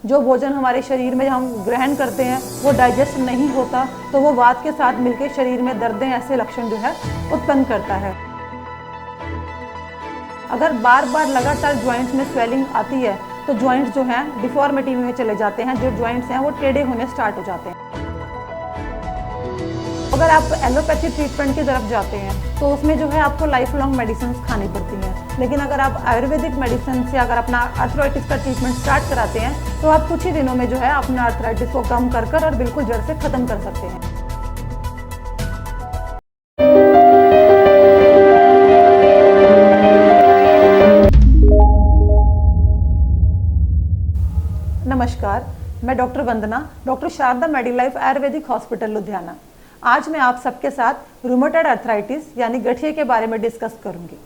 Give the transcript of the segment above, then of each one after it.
जो भोजन हमारे शरीर में हम ग्रहण करते हैं वो डाइजेस्ट नहीं होता, तो वो वात के साथ मिलकर शरीर में दर्दें ऐसे लक्षण जो है उत्पन्न करता है। अगर बार बार लगातार जॉइंट्स में स्वेलिंग आती है तो जॉइंट्स जो हैं डिफॉर्मिटी में चले जाते हैं, जो जॉइंट्स हैं वो टेढ़े होने स्टार्ट हो जाते हैं। अगर आप एलोपैथी ट्रीटमेंट की तरफ जाते हैं तो उसमें जो है आपको लाइफ लॉन्ग मेडिसिन खानी पड़ती हैं, लेकिन अगर आप आयुर्वेदिक मेडिसिन से अगर अपना आर्थराइटिस का ट्रीटमेंट स्टार्ट कराते हैं तो आप कुछ ही दिनों में जो है अपना आर्थराइटिस को कम कर और बिल्कुल जड़ से ख़त्म कर सकते हैं। नमस्कार, मैं डॉक्टर वंदना, डॉक्टर शारदा मेडिलाइफ आयुर्वेदिक हॉस्पिटल लुधियाना। आज मैं आप सबके साथ रूमेटॉइड अर्थराइटिस यानी गठिए के बारे में डिस्कस करूंगी।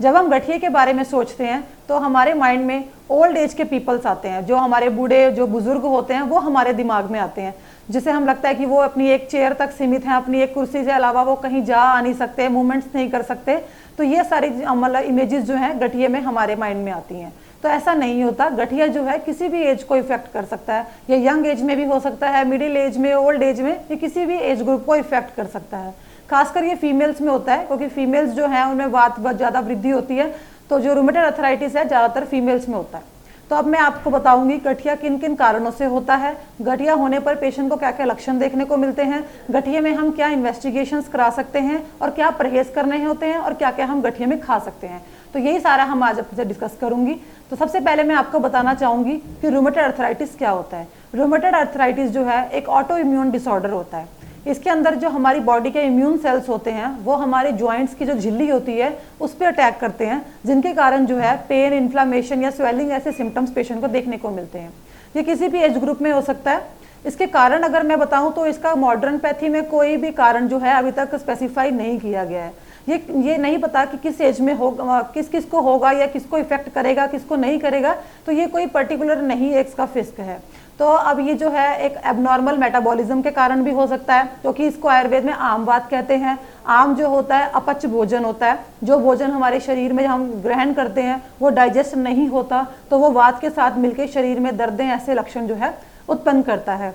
जब हम गठिए के बारे में सोचते हैं तो हमारे माइंड में ओल्ड एज के पीपल्स आते हैं, जो हमारे बूढ़े जो बुजुर्ग होते हैं वो हमारे दिमाग में आते हैं, जिसे हम लगता है कि वो अपनी एक चेयर तक सीमित हैं, अपनी एक कुर्सी से अलावा वो कहीं जा आ नहीं सकते, मूवमेंट्स नहीं कर सकते। तो ये सारी मतलब इमेजेस जो हैं गठिए में हमारे माइंड में आती हैं। तो ऐसा नहीं होता, गठिया जो है किसी भी एज को इफेक्ट कर सकता है। ये यंग एज में भी हो सकता है, मिडिल एज में, ओल्ड एज में, ये किसी भी एज ग्रुप को इफेक्ट कर सकता है। खासकर ये फीमेल्स में होता है, क्योंकि फीमेल्स जो है उनमें वात बहुत ज़्यादा वृद्धि होती है, तो जो रूमेटॉइड अर्थराइटिस है ज़्यादातर फीमेल्स में होता है। तो अब मैं आपको बताऊंगी गठिया किन किन कारणों से होता है, गठिया होने पर पेशेंट को क्या क्या लक्षण देखने को मिलते हैं, गठिए में हम क्या इन्वेस्टिगेशंस करा सकते हैं और क्या परहेज करने होते हैं और क्या क्या हम गठिए में खा सकते हैं। तो यही सारा हम आज आपसे डिस्कस करूंगी। तो सबसे पहले मैं आपको बताना चाहूंगी कि रूमेटॉइड अर्थराइटिस क्या होता है। रूमेटॉइड अर्थराइटिस जो है एक ऑटो इम्यून डिसऑर्डर होता है। इसके अंदर जो हमारी बॉडी के इम्यून सेल्स होते हैं वो हमारे जॉइंट्स की जो झिल्ली होती है उस पर अटैक करते हैं, जिनके कारण जो है पेन, इन्फ्लामेशन या स्वेलिंग ऐसे सिम्टम्स पेशेंट को देखने को मिलते हैं। ये किसी भी एज ग्रुप में हो सकता है। इसके कारण अगर मैं बताऊं तो इसका मॉडर्न पैथी में कोई भी कारण जो है अभी तक स्पेसिफाई नहीं किया गया है। ये नहीं पता कि किस एज में होगा, किस किस को होगा या किसको इफेक्ट करेगा, किसको नहीं करेगा। तो ये कोई पर्टिकुलर नहीं है, इसका फिस्क है। तो अब ये जो है एक एबनॉर्मल मेटाबॉलिज्म के कारण भी हो सकता है, क्योंकि इसको आयुर्वेद में आम वात कहते हैं। आम जो होता है अपच भोजन होता है, जो भोजन हमारे शरीर में हम ग्रहण करते हैं वो डाइजेस्ट नहीं होता, तो वो वात के साथ मिलकर शरीर में दर्दें ऐसे लक्षण जो है उत्पन्न करता है।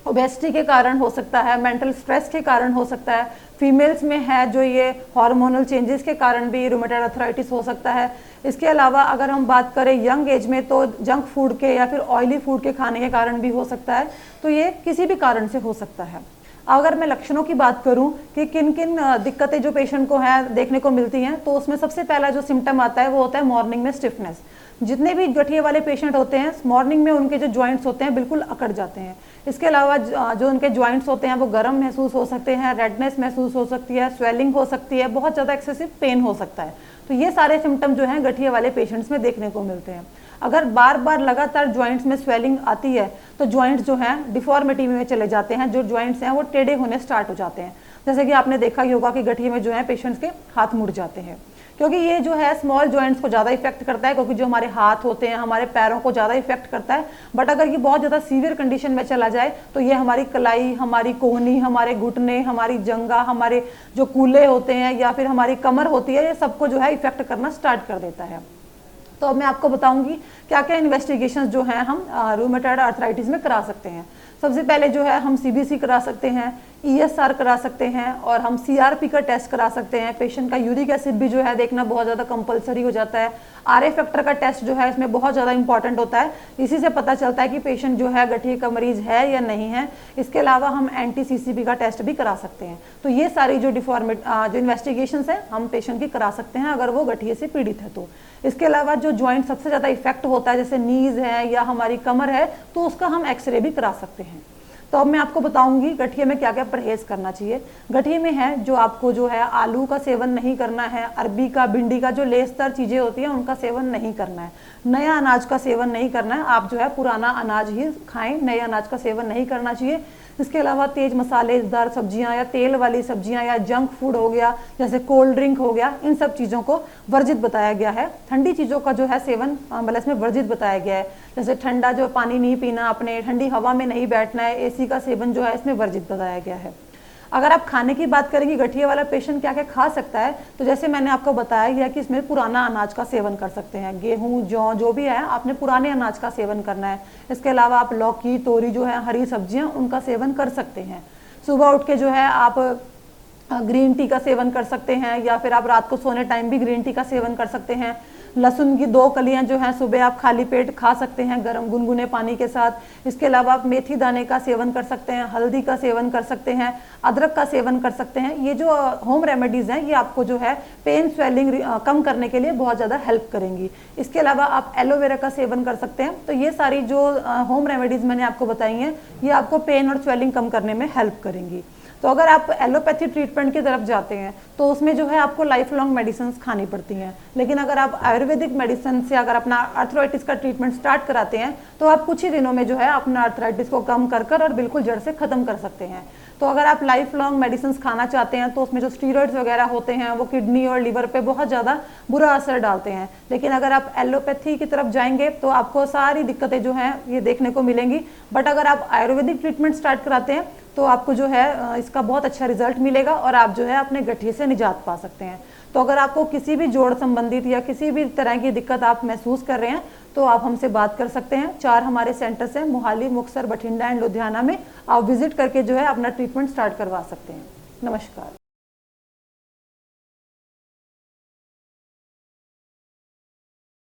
ओबेसिटी के कारण हो सकता है, मेंटल स्ट्रेस के कारण हो सकता है, फीमेल्स में है जो ये हार्मोनल चेंजेस के कारण भी रूमेटॉइड अर्थराइटिस हो सकता है। इसके अलावा अगर हम बात करें यंग एज में तो जंक फूड के या फिर ऑयली फूड के खाने के कारण भी हो सकता है। तो ये किसी भी कारण से हो सकता है। अगर मैं लक्षणों की बात करूं कि किन किन दिक्कतें जो पेशेंट को हैं देखने को मिलती हैं, तो उसमें सबसे पहला जो सिम्टम आता है वो होता है मॉर्निंग में स्टिफनेस। जितने भी गठिए वाले पेशेंट होते हैं मॉर्निंग में उनके जो जॉइंट्स होते हैं बिल्कुल अकड़ जाते हैं। इसके अलावा जो उनके जॉइंट्स होते हैं वो गर्म महसूस हो सकते हैं, रेडनेस महसूस हो सकती है, स्वेलिंग हो सकती है, बहुत ज़्यादा एक्सेसिव पेन हो सकता है। तो ये सारे सिम्टम जो हैं गठिए वाले पेशेंट्स में देखने को मिलते हैं। अगर बार बार लगातार जॉइंट्स में स्वेलिंग आती है तो जॉइंट्स जो हैं डिफॉर्मिटी में चले जाते हैं, जो जॉइंट्स हैं वो टेढ़े होने स्टार्ट हो जाते हैं। जैसे कि आपने देखा ही होगा कि गठिए में जो है पेशेंट्स के हाथ मुड़ जाते हैं, क्योंकि ये जो है स्मॉल जॉइंट्स को ज़्यादा इफेक्ट करता है, क्योंकि जो हमारे हाथ होते हैं हमारे पैरों को ज़्यादा इफेक्ट करता है। बट अगर ये बहुत ज़्यादा सीवियर कंडीशन में चला जाए तो ये हमारी कलाई, हमारी कोहनी, हमारे घुटने, हमारी जंगा, हमारे जो कूल्हे होते हैं या फिर हमारी कमर होती है, ये सबको जो है इफेक्ट करना स्टार्ट कर देता है। तो अब मैं आपको बताऊंगी क्या क्या इन्वेस्टिगेशंस जो हैं हम रूमेटॉइड अर्थराइटिस में करा सकते हैं। सबसे पहले जो है हम सीबीसी करा सकते हैं, ईएसआर करा सकते हैं और हम सीआरपी का टेस्ट करा सकते हैं। पेशेंट का यूरिक एसिड भी जो है देखना बहुत ज़्यादा कंपलसरी हो जाता है। आरए फैक्टर का टेस्ट जो है इसमें बहुत ज़्यादा इंपॉर्टेंट होता है। इसी से पता चलता है कि पेशेंट जो है गठिए का मरीज है या नहीं है। इसके अलावा हम एंटी-सीसीबी का टेस्ट भी करा सकते हैं। तो ये सारी जो जो इन्वेस्टिगेशंस है हम पेशेंट की करा सकते हैं अगर वो गठिए से पीड़ित है तो। इसके अलावा जो जॉइंट सबसे ज़्यादा इफेक्ट होता है जैसे नीज है या हमारी कमर है, तो उसका हम एक्सरे भी करा सकते हैं। तो अब मैं आपको बताऊंगी गठिए में क्या क्या परहेज करना चाहिए। गठिए में है जो आपको जो है आलू का सेवन नहीं करना है, अरबी का, भिंडी का, जो लेसदार चीज़ें होती हैं उनका सेवन नहीं करना है, नया अनाज का सेवन नहीं करना है। आप जो है पुराना अनाज ही खाएं, नए अनाज का सेवन नहीं करना चाहिए। इसके अलावा तेज मसालेदार सब्जियां या तेल वाली सब्जियां या जंक फूड हो गया, जैसे कोल्ड ड्रिंक हो गया, इन सब चीज़ों को वर्जित बताया गया है। ठंडी चीज़ों का जो है सेवन मतलब इसमें वर्जित बताया गया है, जैसे ठंडा जो पानी नहीं पीना, अपने ठंडी हवा में नहीं बैठना है, एसी का सेवन जो है इसमें वर्जित बताया गया है। अगर आप खाने की बात करेंगे गठिए वाला पेशेंट क्या क्या खा सकता है, तो जैसे मैंने आपको बताया ही है कि इसमें पुराना अनाज का सेवन कर सकते हैं। गेहूं, जौ जो भी है आपने पुराने अनाज का सेवन करना है। इसके अलावा आप लौकी, तोरी जो है हरी सब्जियां, उनका सेवन कर सकते हैं। सुबह उठ के जो है आप ग्रीन टी का सेवन कर सकते हैं, या फिर आप रात को सोने टाइम भी ग्रीन टी का सेवन कर सकते हैं। लहसुन की 2 कलियां जो हैं सुबह आप खाली पेट खा सकते हैं गर्म गुनगुने पानी के साथ। इसके अलावा आप मेथी दाने का सेवन कर सकते हैं, हल्दी का सेवन कर सकते हैं, अदरक का सेवन कर सकते हैं। ये जो होम रेमेडीज़ हैं ये आपको जो है पेन स्वेलिंग कम करने के लिए बहुत ज़्यादा हेल्प करेंगी। इसके अलावा आप एलोवेरा का सेवन कर सकते हैं। तो ये सारी जो होम रेमेडीज़ मैंने आपको बताई हैं ये आपको पेन और स्वेलिंग कम करने में हेल्प करेंगी। तो अगर आप एलोपैथी ट्रीटमेंट की तरफ जाते हैं तो उसमें जो है आपको लाइफ लॉन्ग मेडिसिन खानी पड़ती हैं। लेकिन अगर आप आयुर्वेदिक मेडिसिन से अगर अपना आर्थराइटिस का ट्रीटमेंट स्टार्ट कराते हैं तो आप कुछ ही दिनों में जो है अपना आर्थराइटिस को कम कर और बिल्कुल जड़ से ख़त्म कर सकते हैं। तो अगर आप लाइफ लॉन्ग मेडिसिन खाना चाहते हैं तो उसमें जो स्टीरॉइड्स वगैरह होते हैं वो किडनी और लीवर पे बहुत ज़्यादा बुरा असर डालते हैं। लेकिन अगर आप एलोपैथी की तरफ जाएंगे तो आपको सारी दिक्कतें जो हैं ये देखने को मिलेंगी। बट अगर आप आयुर्वेदिक ट्रीटमेंट स्टार्ट कराते हैं तो आपको जो है इसका बहुत अच्छा रिजल्ट मिलेगा और आप जो है अपने गठिए से निजात पा सकते हैं। तो अगर आपको किसी भी जोड़ संबंधित या किसी भी तरह की दिक्कत आप महसूस कर रहे हैं तो आप हमसे बात कर सकते हैं। 4 हमारे सेंटर्स हैं मोहाली, मुक्तसर, बठिंडा एंड लुधियाना में। आप विजिट करके जो है अपना ट्रीटमेंट स्टार्ट करवा सकते हैं। नमस्कार।